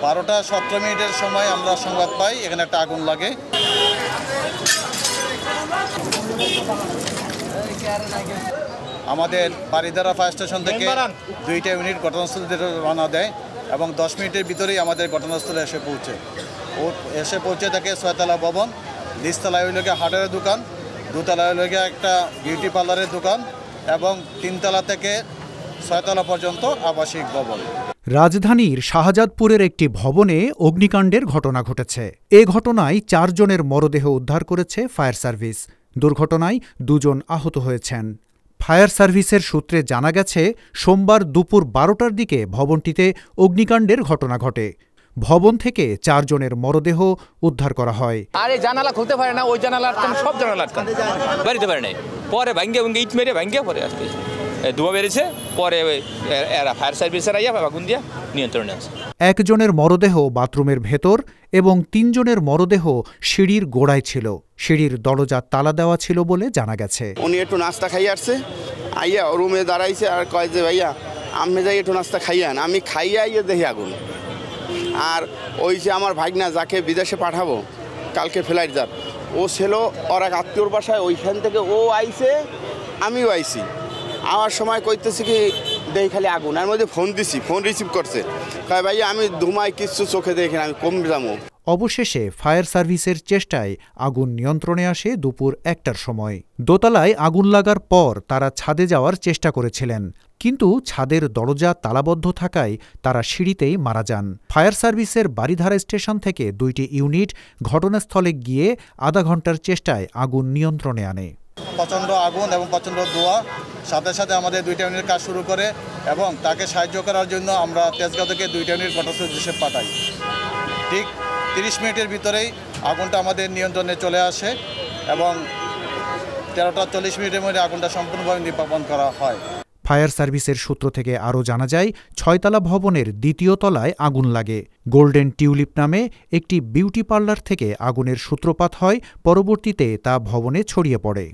12টা 17 মিনিটের সময় আমরা সংবাদ পাই এখানে একটা আগুন লাগে। আমাদের বারিধারা ফায়ার স্টেশন থেকে 2টা ইউনিট ঘটনাস্থলে রওনা দেয় এবং 10 মিনিটের ভিতরেই আমাদের ঘটনাস্থলে এসে পৌঁছে থাকে 6তলা ভবন, নিচতলায় হইল গিয়ে হার্ডওয়্যারের দোকান, 2তলায় হইল গিয়ে একটা বিউটি পার্লারের দোকান এবং 3তলা থেকে 6তলা পর্যন্ত আবাসিক ভবন। রাজধানীর শাহজাদপুরের একটি ভবনে অগ্নিকাণ্ডের ঘটনা ঘটেছে। এ ঘটনায় 4 জনের মরদেহ উদ্ধার করেছে ফায়ার সার্ভিস। দুর্ঘটনায় 2 জন আহত হয়েছেন। ফায়ার সার্ভিসের সূত্রে জানা গেছে, সোমবার দুপুর 12টার দিকে ভবনটিতে অগ্নিকাণ্ডের ঘটনা ঘটে। ভবন থেকে 4 জনের মরদেহ উদ্ধার করা হয়। আরে জানালা খুলতে পারে না, ওই জানালা আটকানো, সব জানালা আটকানো, বাড়িতে পারে নাই। পরে ভাঙ্গে ইট মেরে ভাঙ্গে পরে আসতে ধোঁয়া বেড়েছে। পরে এরা ফায়ার সার্ভিসের আইয়া আগুন দিয়া নিয়ন্ত্রণে আছে। 1 জনের মরদেহ বাথরুমের ভেতর এবং 3 জনের মরদেহ সিঁড়ির গোড়ায় ছিল। সিঁড়ির দরজা তালা দেওয়া ছিল বলে জানা গেছে। উনি একটু নাস্তা খাইয়ে আসছে, আইয়া রুমে দাঁড়াইছে আর কয় যে ভাইয়া আমি যাই একটু নাস্তা খাইয়ান। আমি খাইয়া আইয়া দেখি আগুন। আর ওই যে আমার ভাগনা যাকে বিদেশে পাঠাবো কালকে ফ্লাইট যার, ও ছিল ওর এক আত্মীয়র বাসায়, ওইখান থেকে ও আইছে, আমিও আইছি। আমার সময় কইতেছি কি দেখি খালি আগুন, আর মধ্যে ফোন দিছি, ফোন রিসিভ করছে, কয় ভাইয়া আমি ধুমায় কিচ্ছু চোখে দেখি না, আমি কম যাবো। অবশেষে ফায়ার সার্ভিসের চেষ্টায় আগুন নিয়ন্ত্রণে আসে দুপুর 1টার সময়। দোতলায় আগুন লাগার পর তারা ছাদে যাওয়ার চেষ্টা করেছিলেন, কিন্তু ছাদের দরজা তালাবদ্ধ থাকায় তারা সিঁড়িতেই মারা যান। ফায়ার সার্ভিসের বারিধারা স্টেশন থেকে 2টি ইউনিট ঘটনাস্থলে গিয়ে আধা ঘন্টার চেষ্টায় আগুন নিয়ন্ত্রণে আনে। প্রচণ্ড আগুন এবং প্রচণ্ড ধোঁয়া, সাথে সাথে আমাদের 2টা ইউনিট কাজ শুরু করে এবং তাকে সাহায্য করার জন্য আমরা তেজগাঁও থেকে 2টা ইউনিট ঘটনাস্থলে উদ্দেশ্যে পাঠাই। ঠিক 30 মিনিটের ভিতরেই আগুনটা আমাদের নিয়ন্ত্রণে চলে আসে এবং 13টা 40 মিনিটের মধ্যে আগুনটা সম্পূর্ণভাবে নির্বাপন করা হয়। ফায়ার সার্ভিসের সূত্র থেকে আরও জানা যায়, 6তলা ভবনের 2য় তলায় আগুন লাগে। গোল্ডেন টিউলিপ নামে একটি বিউটি পার্লার থেকে আগুনের সূত্রপাত হয়, পরবর্তীতে তা ভবনে ছড়িয়ে পড়ে।